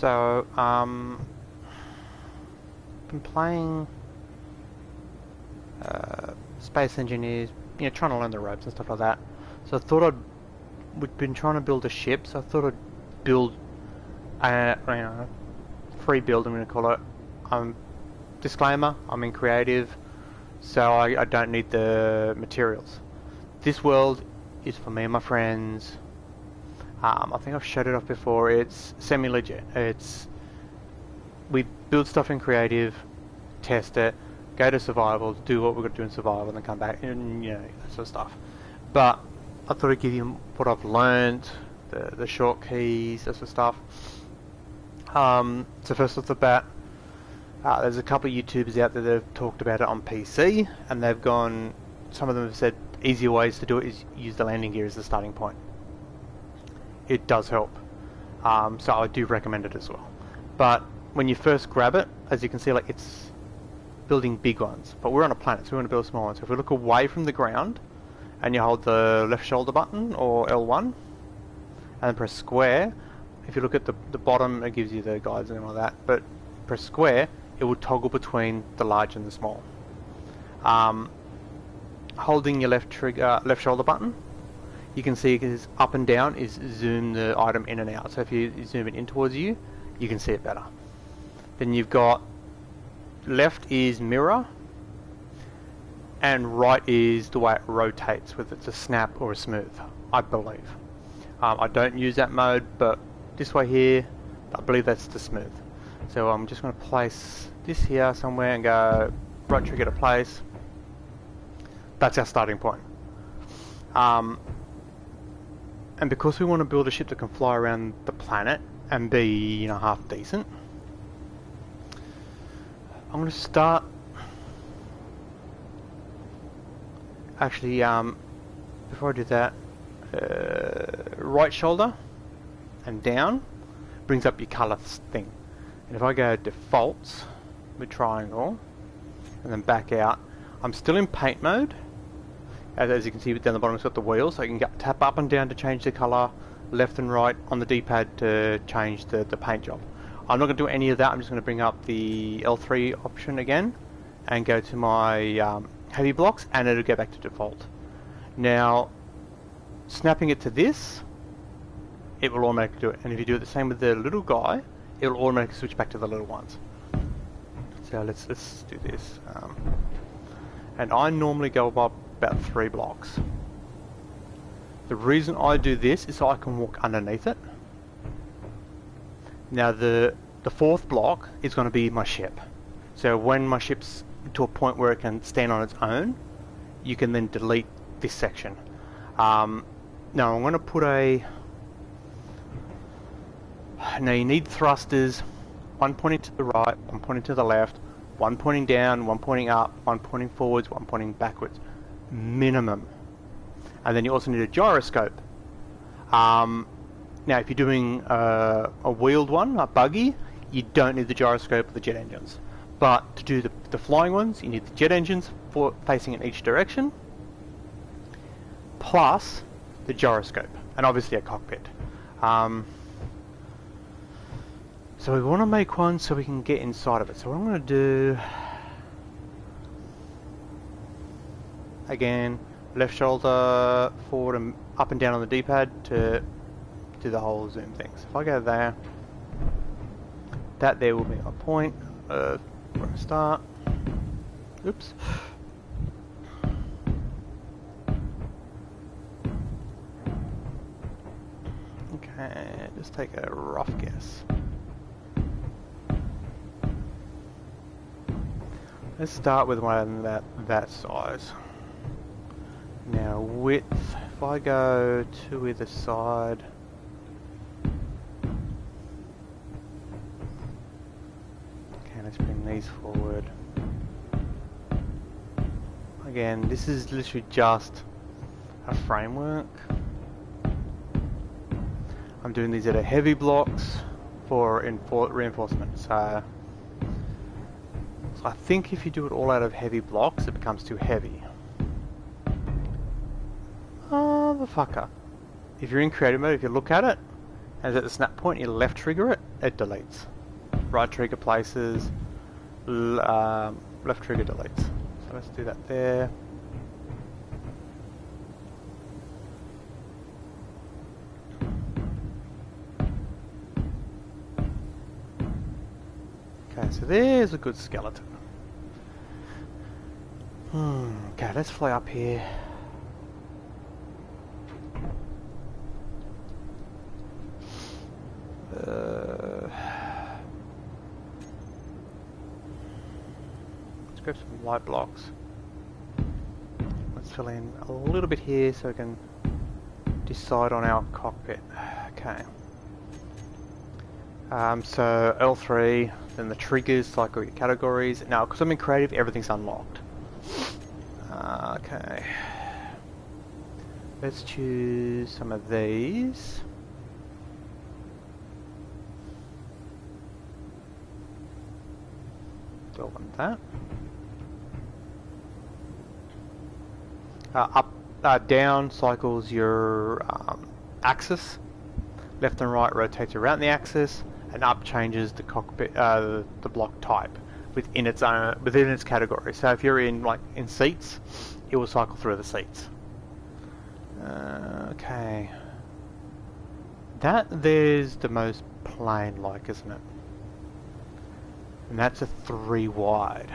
So, been playing Space Engineers, you know, trying to learn the ropes and stuff like that. So I thought we'd been trying to build a ship, so I thought I'd build a, you know, free build, I'm going to call it. Disclaimer, I'm in creative, so I don't need the materials. This world is for me and my friends. I think I've showed it off before. It's semi-legit. We build stuff in creative, test it, go to survival, do what we've got to do in survival, and then come back and, you know, that sort of stuff. But I thought I'd give you what I've learned, the short keys, that sort of stuff. So first off the bat, there's a couple of YouTubers out there that have talked about it on PC, and they've gone, some of them have said easier ways to do it is use the landing gear as the starting point. It does help, so I do recommend it as well. But when you first grab it, as you can see, like, it's building big ones, but we're on a planet, so we want to build small ones. So if we look away from the ground and you hold the left shoulder button or L1 and then press square, if you look at the bottom, it gives you the guides and all that, but press square, it will toggle between the large and the small. Holding your left shoulder button, you can see because up and down is zoom the item in and out. So if you zoom it in towards you, you can see it better. Then you've got left is mirror, and right is the way it rotates, whether it's a snap or a smooth, I believe. I don't use that mode, but this way here, I believe that's the smooth. So I'm just going to place this here somewhere and go right trigger to place. That's our starting point. And because we want to build a ship that can fly around the planet and be, you know, half decent, I'm going to start. Actually, before I do that, right shoulder and down brings up your colour thing. And if I go defaults with triangle and then back out, I'm still in paint mode. As you can see down the bottom, it's got the wheels, so you can tap up and down to change the colour, left and right on the D-pad to change the paint job. I'm not going to do any of that. I'm just going to bring up the L3 option again and go to my heavy blocks, and it'll go back to default. Now, snapping it to this, it will automatically do it. And if you do it the same with the little guy, it will automatically switch back to the little ones. So let's do this. And I normally go up about 3 blocks. The reason I do this is so I can walk underneath it. Now the 4th block is going to be my ship. So when my ship's to a point where it can stand on its own, you can then delete this section. Now I'm going to put a... Now you need thrusters, one pointing to the right, one pointing to the left, one pointing down, one pointing up, one pointing forwards, one pointing backwards. Minimum. And then you also need a gyroscope. Now if you're doing a wheeled one, a buggy, you don't need the gyroscope or the jet engines. But to do the flying ones, you need the jet engines facing in each direction, plus the gyroscope, and obviously a cockpit. So we want to make one so we can get inside of it. So what I'm going to do, again, left shoulder forward and up and down on the D-pad to do the whole zoom thing. So if I go there, that there will be my point of where I start. Oops. Okay, just take a rough guess. Let's start with one that size. Now width, if I go to either side, okay, let's bring these forward. Again, this is literally just a framework. I'm doing these at a heavy blocks for reinforcement. So I think if you do it all out of heavy blocks, it becomes too heavy. Motherfucker. If you're in creative mode, if you look at it, And at the snap point, you left trigger it, it deletes. Right trigger places, left trigger deletes. So let's do that there. Okay, so there's a good skeleton. Okay, let's fly up here. Let's grab some light blocks. Let's fill in a little bit here so we can decide on our cockpit. Okay. So L3, then the triggers, like all your categories. Now, because I'm in creative, everything's unlocked. Okay. Let's choose some of these. Don't want that. Down cycles your axis. Left and right rotates around the axis, and up changes the cockpit, the block type within its category. So if you're in seats, it will cycle through the seats. Okay. That there's the most plain isn't it? And that's a 3 wide.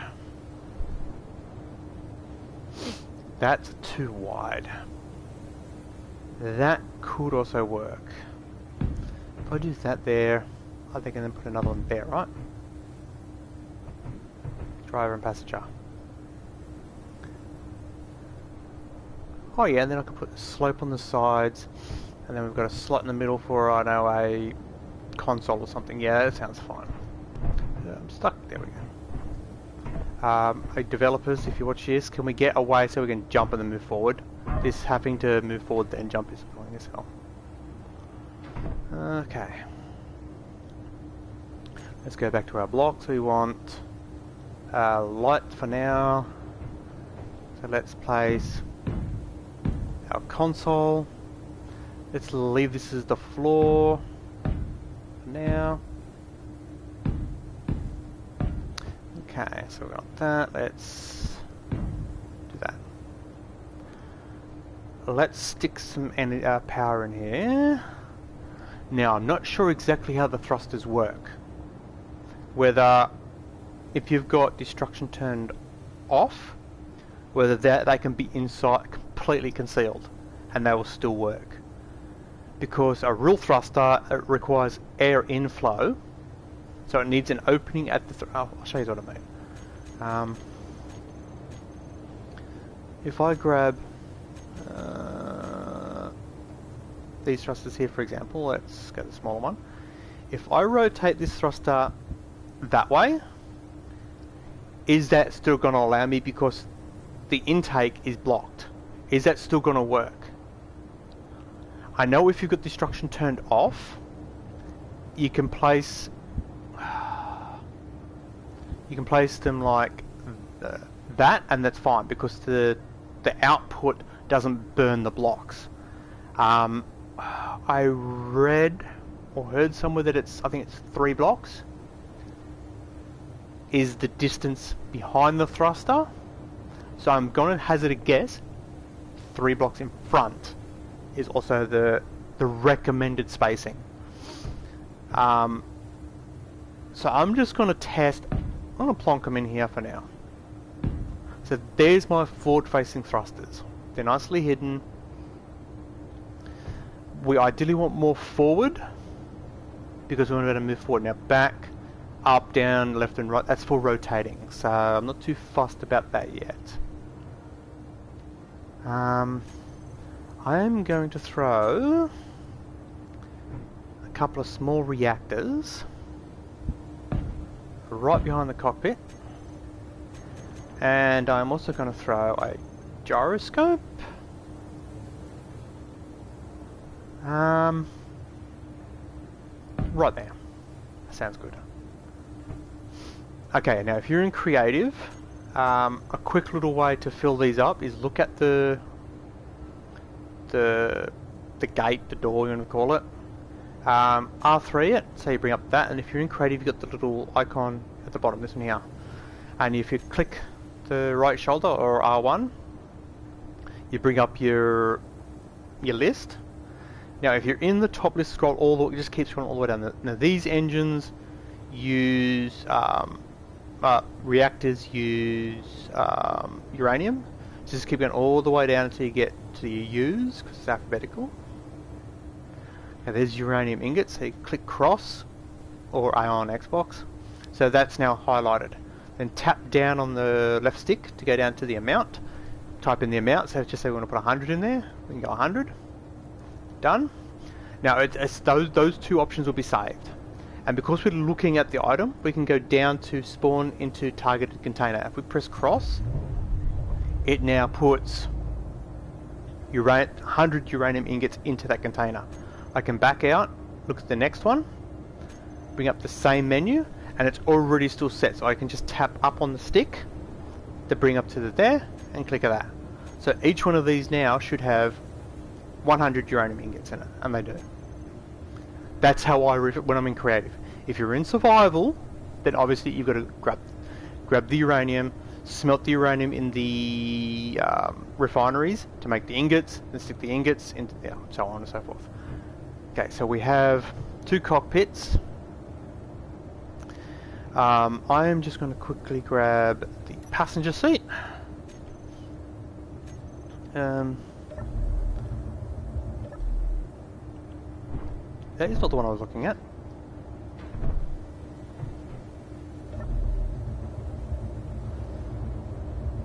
That's 2 wide. That could also work. If I do that there, I think I can then put another one there, right? Driver and passenger. Oh yeah, and then I can put a slope on the sides, and then we've got a slot in the middle for, I know, a console or something. Yeah, that sounds fine. I'm stuck. There we go. Hey developers, if you watch this, can we get away so we can jump and then move forward? This having to move forward then jump is annoying as hell. Okay. Let's go back to our blocks. We want light for now. So let's place our console. Let's leave this as the floor for now. Okay, so we got that. Let's do that. Let's stick some power in here. Now, I'm not sure exactly how the thrusters work. Whether, if you've got destruction turned off, whether they can be inside, completely concealed, and they will still work. Because a real thruster, it requires air inflow, so it needs an opening at the I'll show you what I mean. If I grab these thrusters here, for example, let's go to the smaller one. If I rotate this thruster that way, is that still going to allow me, because the intake is blocked, is that still going to work? I know if you've got destruction turned off, you can place them like that, and that's fine because the output doesn't burn the blocks. I read or heard somewhere that I think it's 3 blocks is the distance behind the thruster. So I'm going to hazard a guess 3 blocks in front is also the recommended spacing. So I'm just going to test. I'm going to plonk them in here for now. So there's my forward-facing thrusters. They're nicely hidden. We ideally want more forward because we're going to move forward. Now back, up, down, left and right, that's for rotating. So I'm not too fussed about that yet. I am going to throw a couple of small reactors right behind the cockpit, and I'm also going to throw a gyroscope right there. That sounds good. Okay, now if you're in creative, a quick little way to fill these up is look at the gate, the door, you want to call it, R3 it, so you bring up that, and if you're in creative, you've got the little icon at the bottom, this one here. And if you click the right shoulder or R1, you bring up your list. Now if you're in the top list, scroll all the way, just keep scrolling all the way down. Now these engines use reactors use uranium, so just keep going all the way down until you get to your U's, because it's alphabetical. Now there's uranium ingots, so you click cross or A on Xbox, so that's now highlighted. Then tap down on the left stick to go down to the amount, type in the amount, so just say we want to put 100 in there, we can go 100, done. Now it's those two options will be saved. And because we're looking at the item, we can go down to spawn into targeted container. If we press cross, it now puts 100 uranium ingots into that container. I can back out, look at the next one, bring up the same menu, and it's already still set. So I can just tap up on the stick to bring up to there and click at that. So each one of these now should have 100 uranium ingots in it, and they do. That's how I when I'm in creative. If you're in survival, then obviously you've got to grab the uranium, smelt the uranium in the refineries to make the ingots, and stick the ingots into, yeah, so on and so forth. Okay, so we have 2 cockpits. I am just going to quickly grab the passenger seat. That is not the one I was looking at.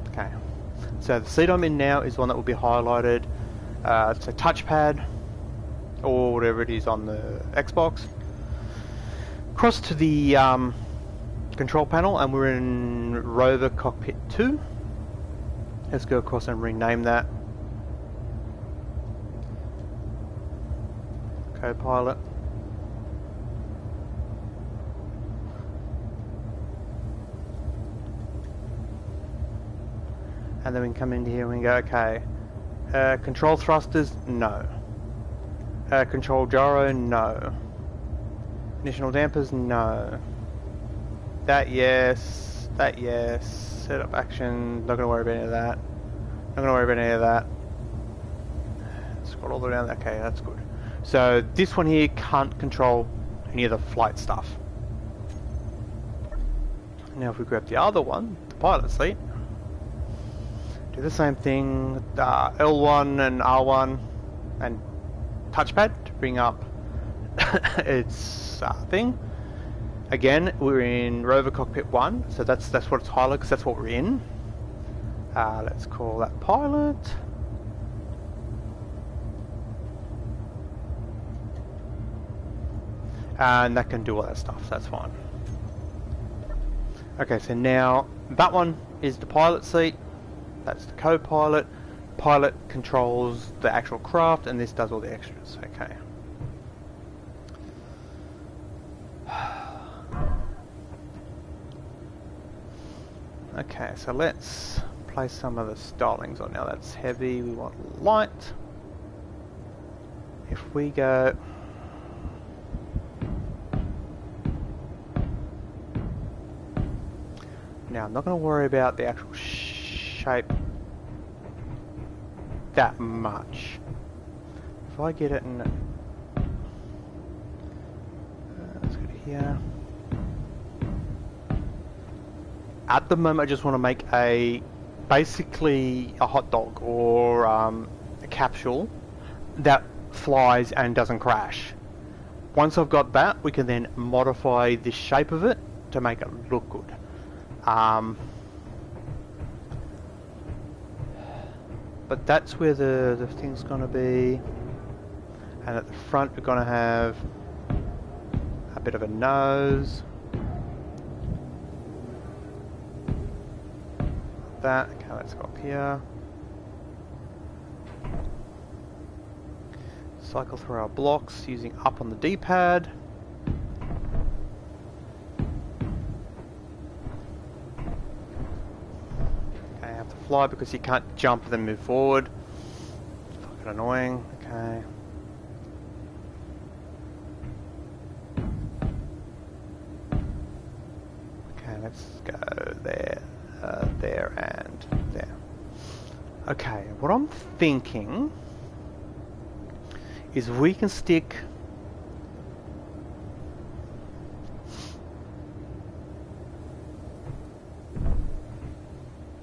Okay, so the seat I'm in now is one that will be highlighted. It's a touchpad, or whatever it is on the Xbox. Cross to the control panel, and we're in Rover Cockpit 2. Let's go across and rename that. Co-pilot. And then we can come into here and we go, okay, control thrusters, no. Control gyro, no. Initial dampers, no. That yes, that yes. Setup action, not gonna worry about any of that. Not gonna worry about any of that. Scroll all the way down, okay, that's good. So this one here can't control any of the flight stuff. Now if we grab the other one, the pilot seat, do the same thing, L1 and R1 and touchpad to bring up its thing. Again, we're in Rover Cockpit 1, so that's what it's highlighted, because that's what we're in. Let's call that pilot. And that can do all that stuff, so that's fine. Okay, so now that one is the pilot seat, that's the co-pilot. Pilot controls the actual craft, and this does all the extras. Okay. Okay, so let's place some of the stylings on. Now that's heavy, we want light. If we go... Now I'm not going to worry about the actual shape that much. If I get it in... let's go to here. At the moment I just want to make basically a hot dog or a capsule that flies and doesn't crash. Once I've got that, we can then modify the shape of it to make it look good. But that's where the thing's going to be. And at the front we're going to have a bit of a nose. That. Okay, let's go up here. Cycle through our blocks using up on the D-pad. Okay, I have to fly because you can't jump and then move forward. It's fucking annoying. Okay. let's go there, there, and there. Okay, what I'm thinking is we can stick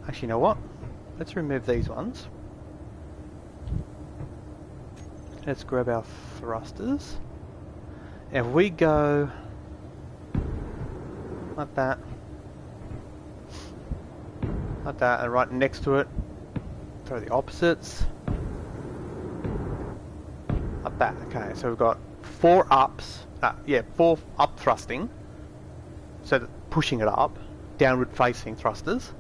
actually, you know what? Let's remove these ones. Let's grab our thrusters. If we go like that, and right next to it, throw the opposites. Like that. Okay, so we've got 4 ups. 4 up thrusting. So that pushing it up, downward facing thrusters,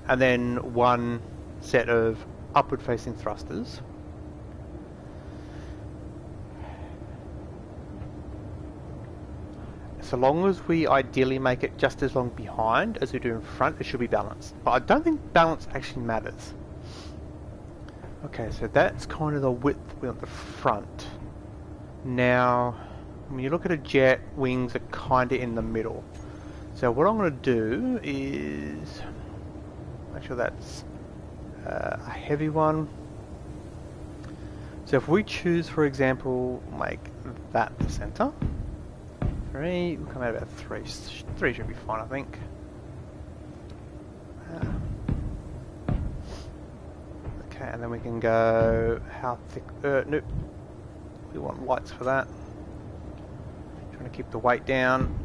and then 1 set of upward facing thrusters. So long as we ideally make it just as long behind as we do in front, it should be balanced. But I don't think balance actually matters. Okay, so that's kind of the width we want the front. Now, when you look at a jet, wings are kind of in the middle. So what I'm going to do is make sure that's a heavy one. So if we choose, for example, make that the center. 3, we'll come out about 3. 3 should be fine, I think. Okay, and then we can go how thick. Nope. We want lights for that. Trying to keep the weight down.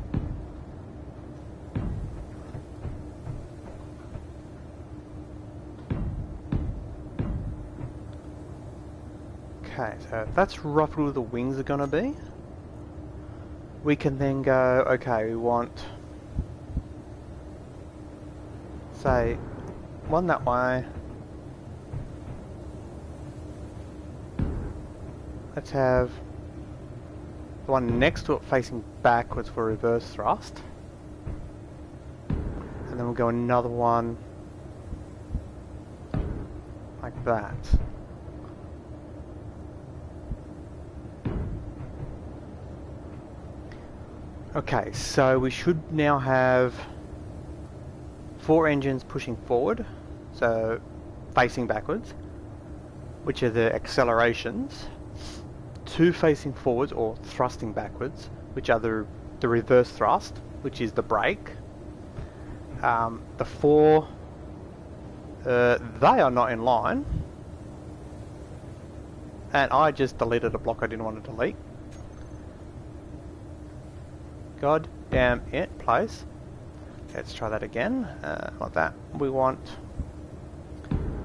Okay, so that's roughly where the wings are going to be. We can then go, okay, we want, say, 1 that way. Let's have the one next to it facing backwards for reverse thrust. And then we'll go another one like that. Okay, so we should now have 4 engines pushing forward, so facing backwards, which are the accelerations, 2 facing forwards or thrusting backwards, which are the reverse thrust, which is the brake. The 4, they are not in line, and I just deleted a block I didn't want to delete. God damn it, place. Let's try that again. Like that. We want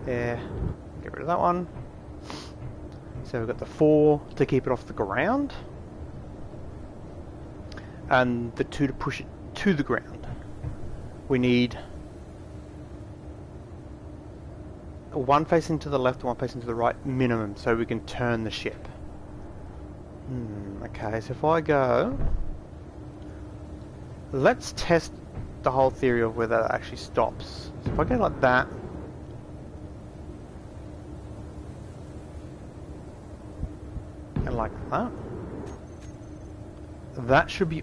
there. Get rid of that one. So we've got the 4 to keep it off the ground, and the 2 to push it to the ground. We need 1 facing to the left and 1 facing to the right minimum, so we can turn the ship. Okay, so if I go. Let's test the whole theory of whether it actually stops. So if I go like that, and like that, that should be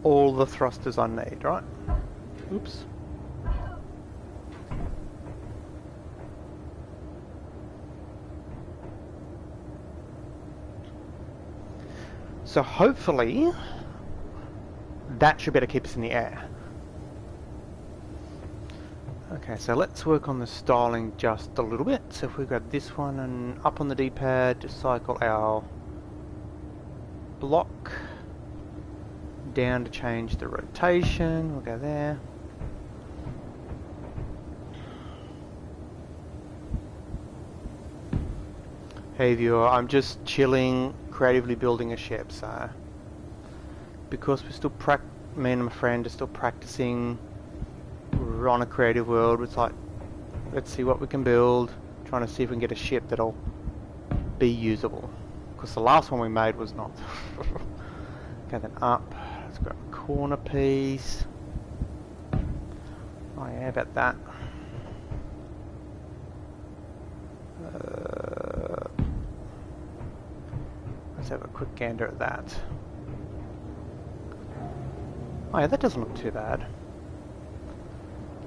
all the thrusters I need, right? Oops. So hopefully that should better keep us in the air. Okay, so let's work on the styling just a little bit. So if we grab this one and up on the D-pad, just cycle our block down to change the rotation. We'll go there. Hey viewer, I'm just chilling, creatively building a ship, so because we're still me and my friend are still practicing, we're on a creative world. It's like, let's see what we can build, trying to see if we can get a ship that'll be usable, because the last one we made was not. Okay, then up, let's grab a corner piece. Oh yeah, about that. Let's have a quick gander at that. Oh yeah, that doesn't look too bad.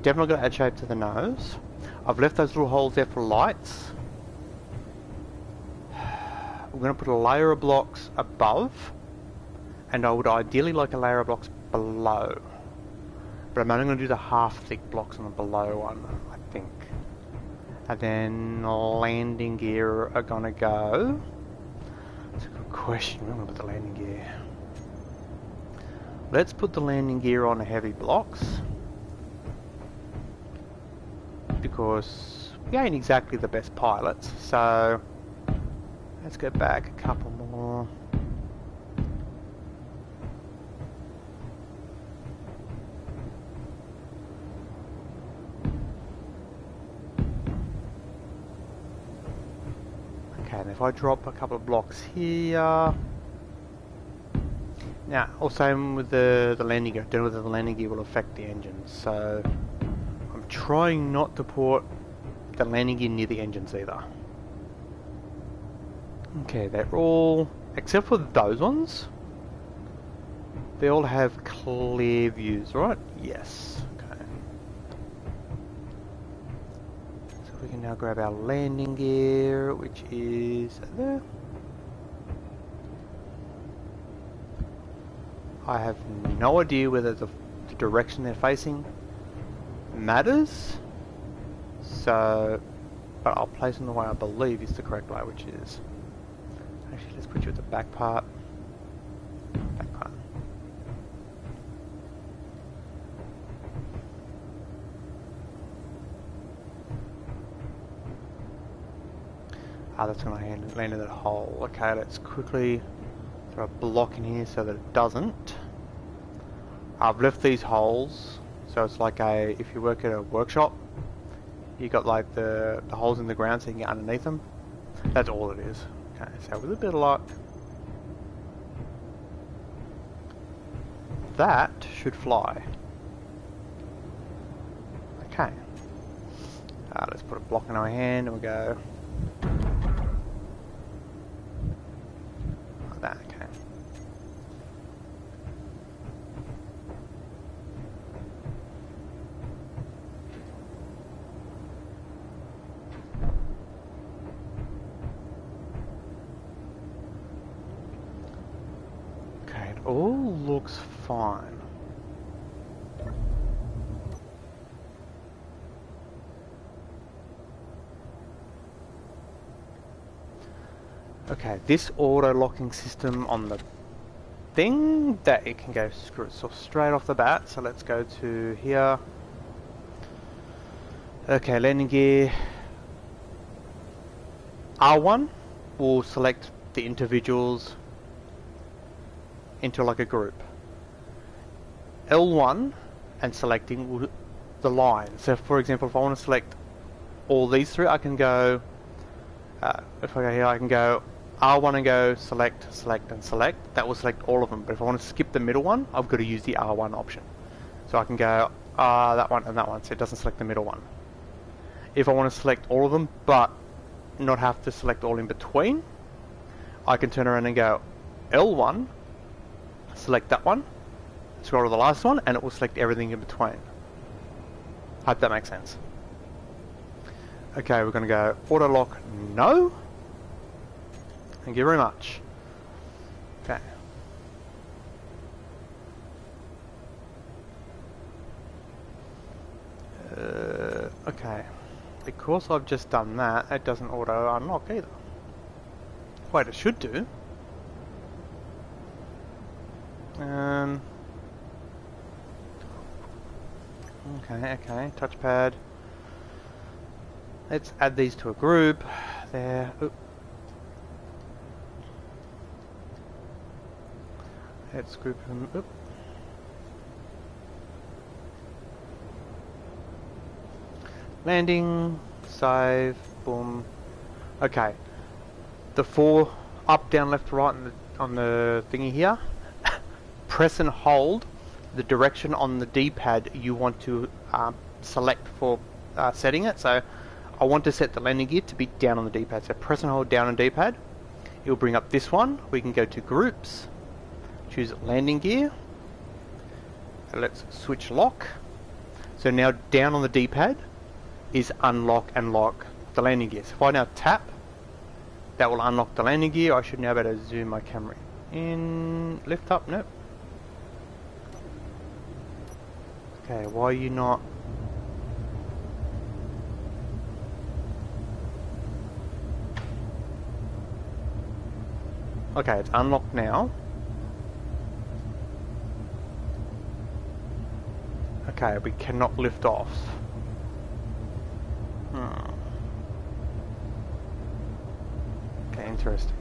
definitely got to add shape to the nose. I've left those little holes there for lights. We're going to put a layer of blocks above, and I would ideally like a layer of blocks below. But I'm only going to do the half-thick blocks on the below one, I think. And then landing gear are going to go... That's a good question. Where am I going to put the landing gear? Let's put the landing gear on heavy blocks. Because we ain't exactly the best pilots, so... Let's go back a couple more. Okay, and if I drop a couple of blocks here... Now, also same with the landing gear. I don't know whether the landing gear will affect the engines, so I'm trying not to put the landing gear near the engines either. Okay, they're all, except for those ones, they all have clear views, right? Yes. Okay. So we can now grab our landing gear, which is there. I have no idea whether the direction they're facing matters, so, but I'll place them the way I believe is the correct way, which is, actually let's put you at the back part. Back part. Ah, that's going to land in that hole. Okay, let's quickly throw a block in here so that it doesn't. I've left these holes, so it's like a, if you work at a workshop, you got like the holes in the ground so you can get underneath them. That's all it is. Okay, so with a bit of luck, that should fly. Okay. Let's put a block in our hand and we go like that. Okay. Okay, it all looks fine. Okay, this auto-locking system on the thing, that it can go straight off the bat, so let's go to here. Okay, landing gear. R1 will select the individuals into like a group. L1 and selecting the line. So for example, if I want to select all these three, I can go, if I go here, I can go R1 and go select, select and select. That will select all of them, but if I want to skip the middle one, I've got to use the R1 option. So I can go that one and that one, so it doesn't select the middle one. If I want to select all of them, but not have to select all in between, I can turn around and go L1, select that one, scroll to the last one, and it will select everything in between. Hope that makes sense. Okay, we're going to go auto lock no. Thank you very much. Okay. Okay. Because I've just done that, it doesn't auto unlock either. Wait, it should do. Okay, touchpad. Let's add these to a group. There. Oop. Let's group them. Oop. Landing, save, boom. Okay. The 4 up, down, left, right on the thingy here. Press and hold the direction on the D-pad you want to select for setting it. So I want to set the landing gear to be down on the D-pad. So press and hold down on D-pad. It will bring up this one. We can go to groups, choose landing gear. Let's switch lock. So now down on the D-pad is unlock and lock the landing gear. So if I now tap, that will unlock the landing gear. I should now be able to zoom my camera in. Lift up, nope. Okay, why are you not... Okay, it's unlocked now. Okay, we cannot lift off. Okay, interesting.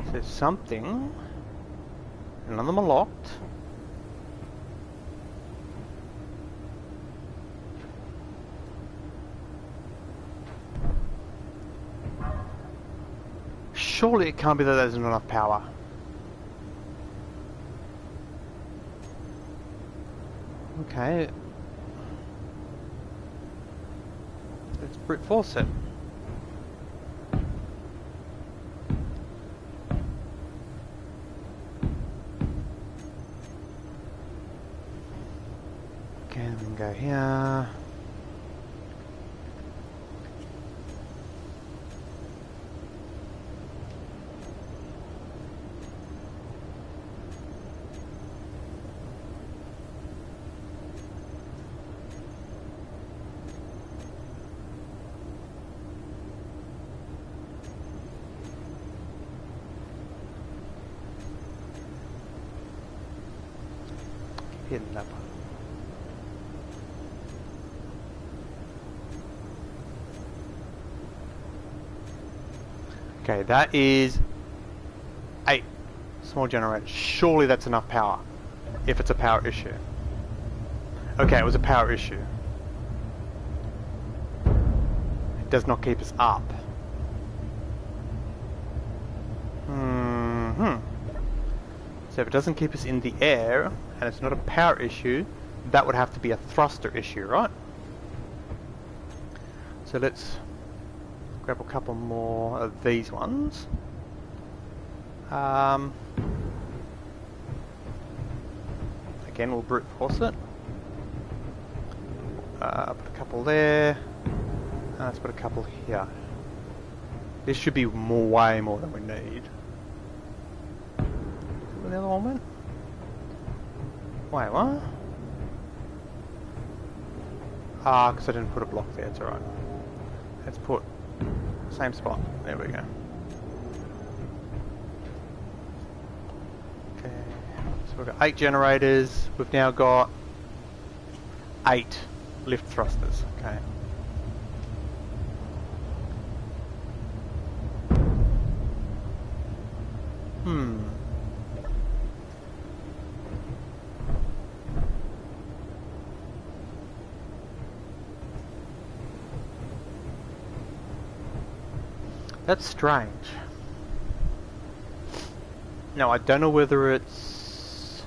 So there's something. None of them are locked. Surely it can't be that there's not enough power. Okay. Let's brute force it. Okay, we can go here. Hitting that one. Okay, that is 8 small generators. Surely that's enough power, if it's a power issue. Okay, it was a power issue. It does not keep us up. So if it doesn't keep us in the air, and it's not a power issue, that would have to be a thruster issue, right? So let's grab a couple more of these ones. Again, we'll brute force it. Put a couple there. Let's put a couple here. This should be way more than we need. Where the other one went? Wait, what? Ah, because I didn't put a block there, it's alright. Let's put same spot. There we go. Okay, so we've got 8 generators. We've now got 8 lift thrusters. Okay. That's strange. Now, I don't know whether it's...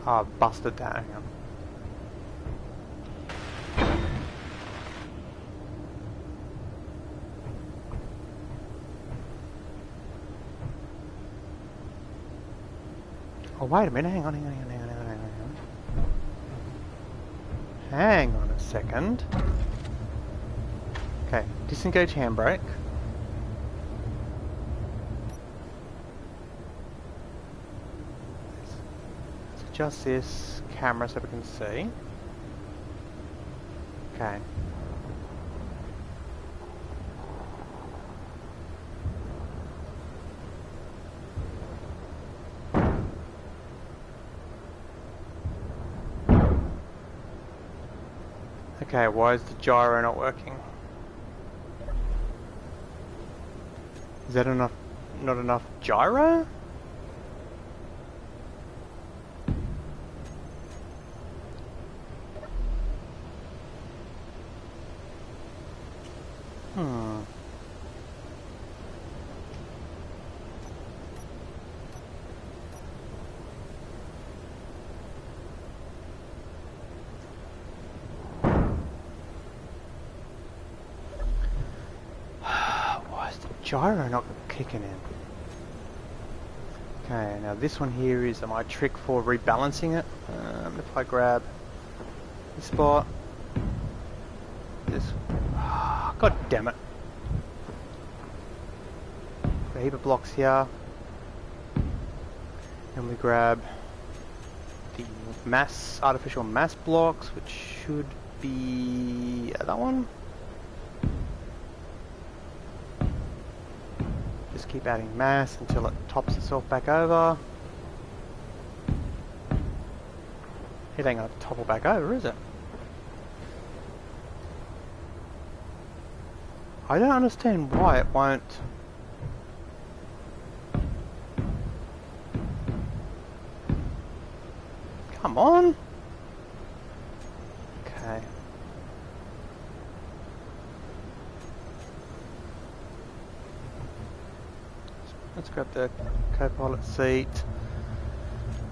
Ah, busted that. Hang on. Oh, wait a minute. Hang on. Hang on a second. Okay, disengage handbrake. Let's adjust this camera so we can see. Okay. Okay, why is the gyro not working? Is that enough? Not enough gyro? gyro not kicking in? Okay, now this one here is my trick for rebalancing it. If I grab this spot, this, god damn it. Got a heap of blocks here. And we grab the artificial mass blocks, which should be that one. Just keep adding mass until it tops itself back over. It ain't gonna topple back over, is it? I don't understand why it won't. Come on! Okay. Let's grab the co-pilot seat.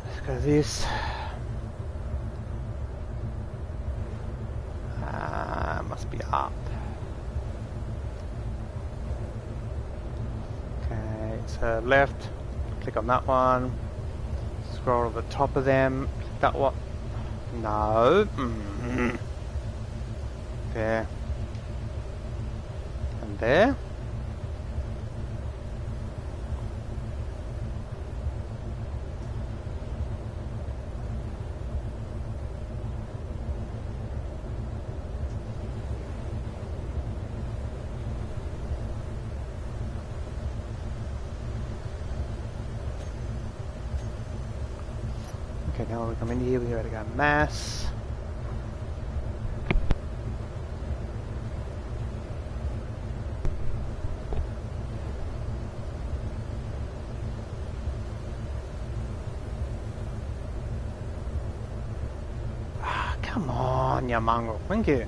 Let's go this. Must be up. Okay, so left. Click on that one. Scroll to the top of them. Click that one. No. There. And there. Okay, now we come in here, we gotta go mass. Ah, come on, you mongrel, thank you.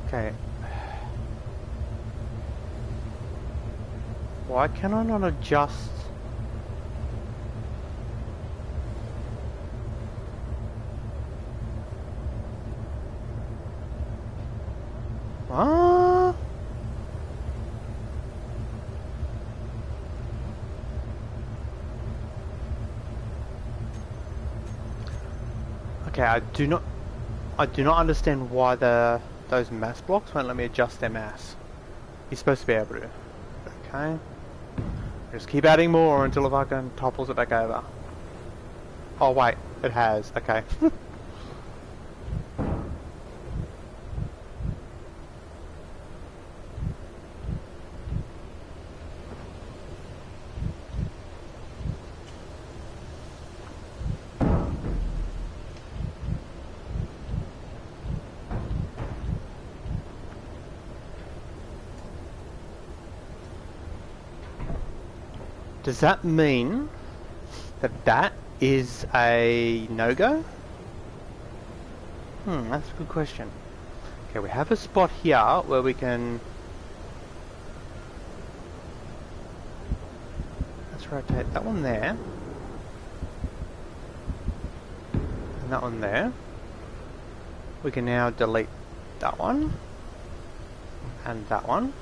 Okay. Why can I not adjust? What? Okay, I do not understand why those mass blocks won't let me adjust their mass. You're supposed to be able to. Okay. Just keep adding more until it fucking topples it back over. Oh wait, it has. Okay. Does that mean that that is a no-go? That's a good question. Okay, we have a spot here where we can... Let's rotate that one there. And that one there. We can now delete that one. And that one.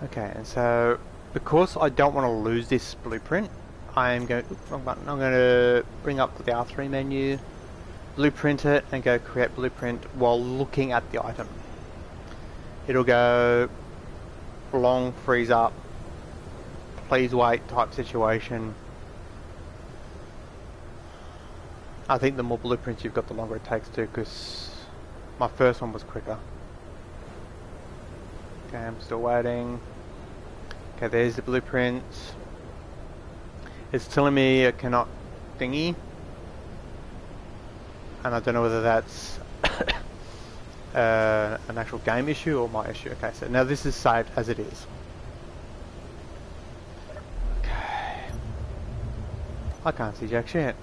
Okay, and so because I don't want to lose this blueprint, I am going. Oops, wrong button. I'm going to bring up the R3 menu, blueprint it, and go create blueprint while looking at the item. It'll go long freeze up, please wait type situation. I think the more blueprints you've got, the longer it takes to, because my first one was quicker. Okay, I'm still waiting. Okay, there's the blueprint. It's telling me I cannot thingy. And I don't know whether that's an actual game issue or my issue. Okay, so now this is saved as it is. Okay. I can't see jack shit.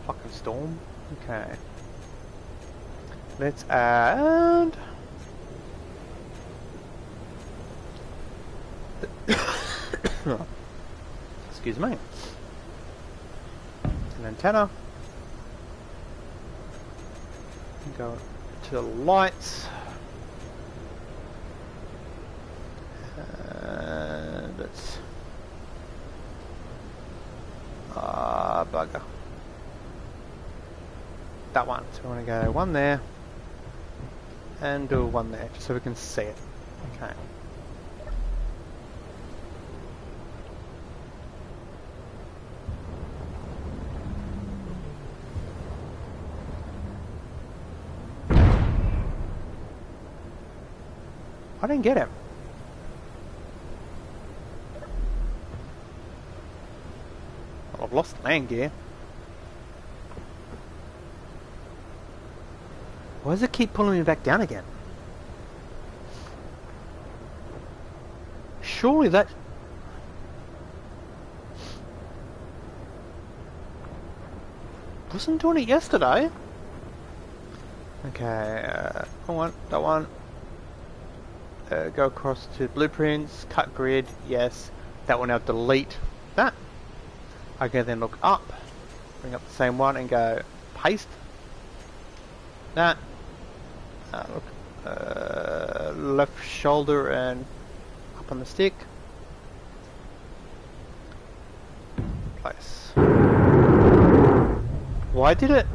Fucking storm. Okay. Let's add... Excuse me. An antenna. Go to the lights. And it's... bugger. That one. So we want to go one there. And do one there, just so we can see it. Okay. I didn't get him. Well, I've lost land gear. Why does it keep pulling me back down again? Surely that... wasn't doing it yesterday. Okay, that one. Go across to blueprints, cut grid, yes. That will now delete that. Okay, then look up, bring up the same one and go paste that. Look, left shoulder and up on the stick. Place. Why did it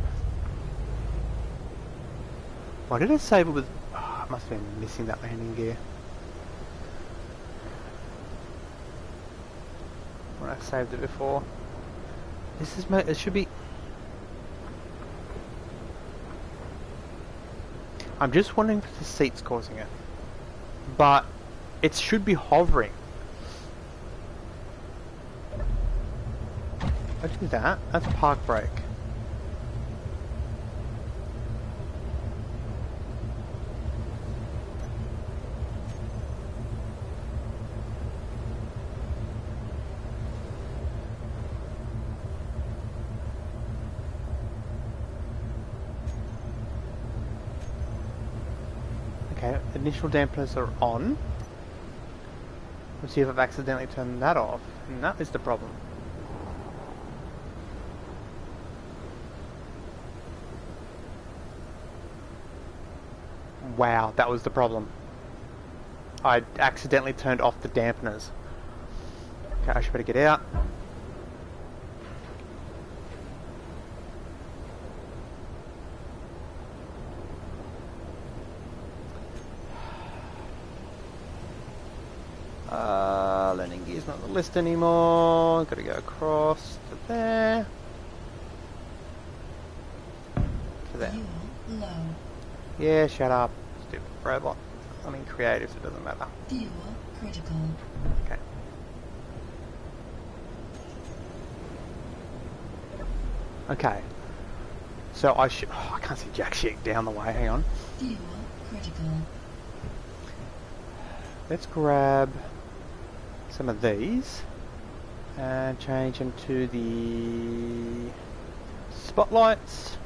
save it with... Oh, I must have been missing that landing gear. When I saved it before. This is it should be... I'm just wondering if the seat's causing it. But it should be hovering. I do that. That's park brake. Okay, initial dampers are on. Let's see if I've accidentally turned that off. And that is the problem. Wow, that was the problem. I accidentally turned off the dampeners. Okay, I should better get out. Landing gear's not on the list anymore. Gotta go across to there. To there. Low. Yeah, shut up. Stupid robot. I mean creative, so it doesn't matter. Fuel critical. Okay. Okay. So I should... Oh, I can't see jack shit down the way. Hang on. Fuel critical. Let's grab some of these and change them to the spotlights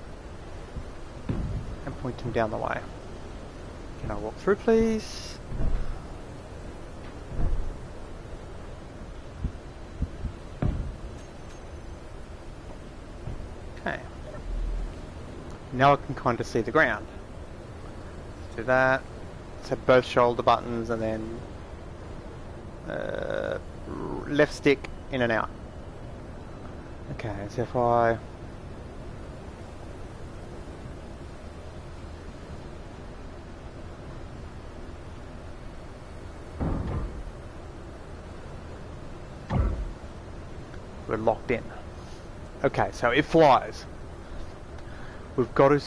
and point them down the way. Can I walk through, please? Okay. Now I can kind of see the ground. Let's do that. So both shoulder buttons and then left stick in and out. Okay, so if I we're locked in. Okay, so it flies. We've got to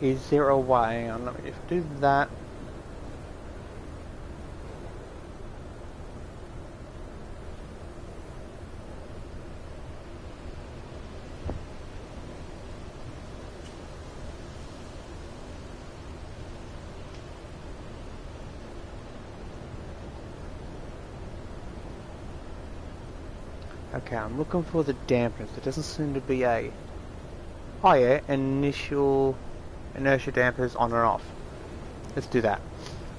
is there a way? Let me just do that. Okay, I'm looking for the dampers. There doesn't seem to be a... Oh yeah, initial inertia dampers on and off. Let's do that.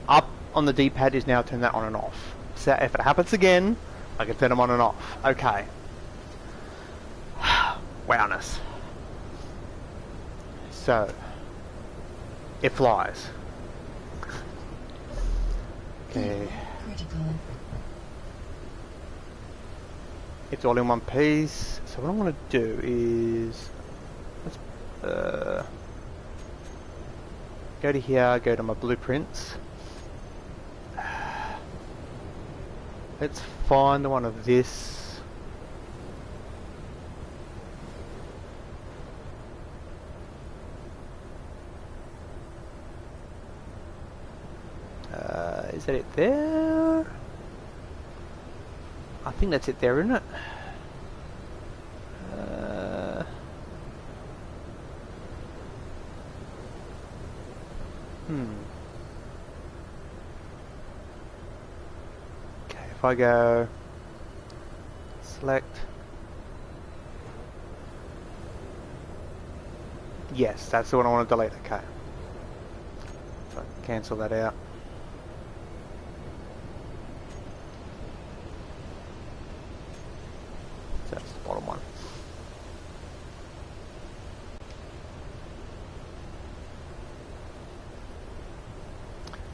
Up on the D-pad is now turn that on and off. So if it happens again, I can turn them on and off. Okay. Wowness. So, it flies. Okay. Critical. It's all in one piece. So what I want to do is... Let's go to here, go to my blueprints. Let's find the one of this. Is that it there? I think that's it there, isn't it? Okay, if I go select, yes, that's the one I want to delete. Okay, so cancel that out. So that's the bottom one.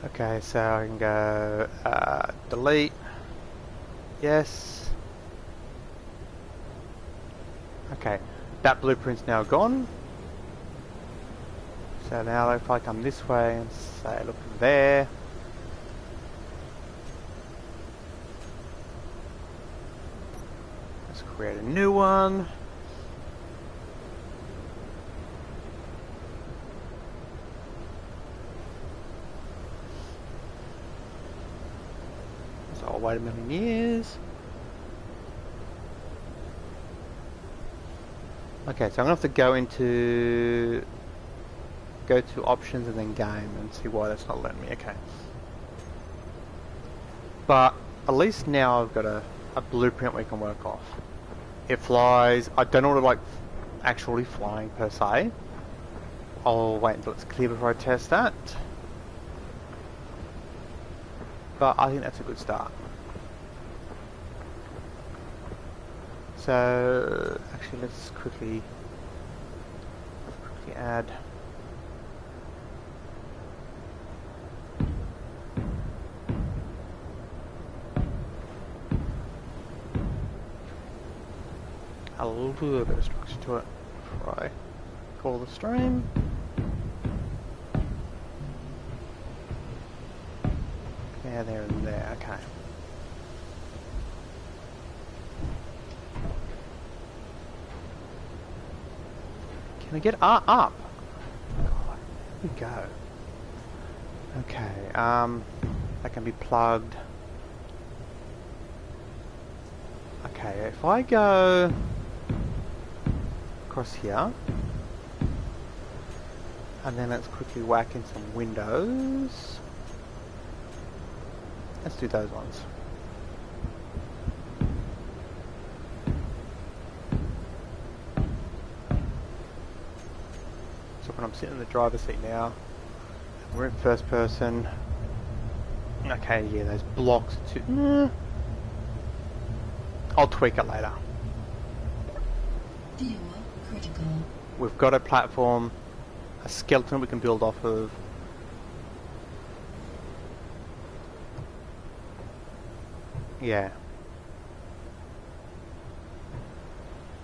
Okay, so I can go delete, yes. Okay, that blueprint's now gone. So now if I come this way and say look there. Let's create a new one. So I'll wait a million years. Okay, so I'm gonna have to go to options and then game and see why that's not letting me. Okay. But at least now I've got a blueprint we can work off. It flies. I don't know what it like actually flying per se. I'll wait until it's clear before I test that. But I think that's a good start. So actually let's quickly add a little bit of structure to it before I call the stream. Yeah, there and there, okay. Can I get up? God, here we go. Okay, that can be plugged. Okay, if I go across here, and then let's quickly whack in some windows. Let's do those ones. So when I'm sitting in the driver's seat now, we're in first person. Okay, yeah, those blocks are too... I'll tweak it later. Fuel critical. We've got a platform, a skeleton we can build off of. Yeah.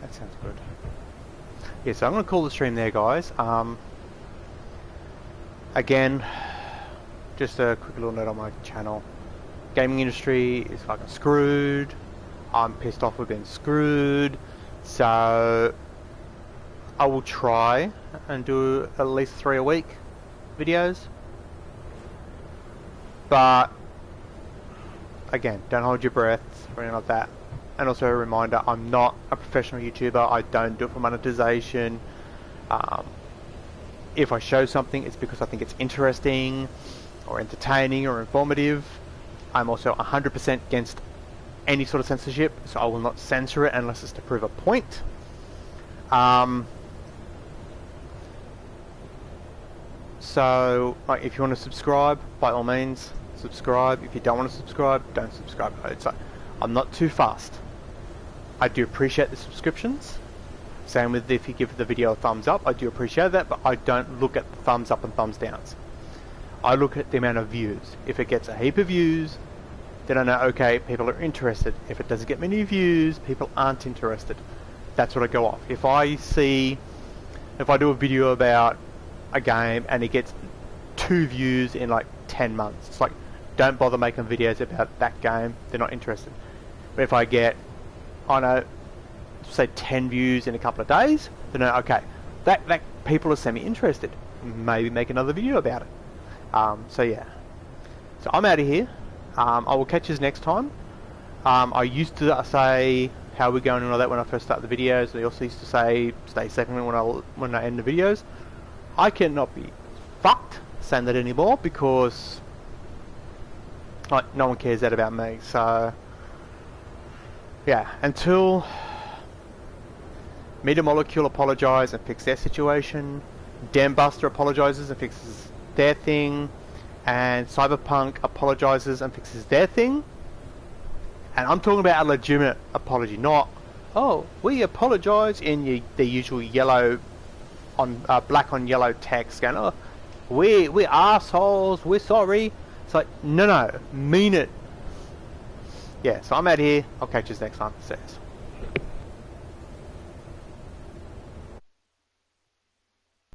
That sounds good. Yeah, so I'm going to call the stream there, guys. Again, just a quick little note on my channel. Gaming industry is fucking screwed. I'm pissed off we've been screwed. So I will try and do at least 3 a week videos. But again, don't hold your breath or anything like that. And also a reminder, I'm not a professional YouTuber. I don't do it for monetization. If I show something, it's because I think it's interesting or entertaining or informative. I'm also 100% against any sort of censorship, so I will not censor it unless it's to prove a point. So, like, if you want to subscribe, by all means, subscribe. If you don't want to subscribe, don't subscribe. It's like, I'm not too fast. I do appreciate the subscriptions. Same with if you give the video a thumbs up, I do appreciate that, but I don't look at the thumbs up and thumbs downs. I look at the amount of views. If it gets a heap of views, then I know, okay, people are interested. If it doesn't get many views, people aren't interested. That's what I go off. If I do a video about a game and it gets 2 views in like 10 months, it's like, don't bother making videos about that game, they're not interested. But if I get, I don't know, say 10 views in a couple of days, then okay, that people are semi-interested. Maybe make another video about it. So yeah. So I'm out of here. I will catch you next time. I used to say how we're going and all that when I first started the videos. I also used to say stay safe when I end the videos. I cannot be fucked saying that anymore because like no one cares that about me. So yeah, until Media Molecule apologise and fix their situation, Dambuster apologises and fixes their thing, and Cyberpunk apologises and fixes their thing. And I'm talking about a legitimate apology, not, oh, we apologise in the usual yellow on black on yellow text going, oh, we're assholes, we're sorry. It's like, no, mean it. Yeah, so I'm out here. I'll catch you next time. See you.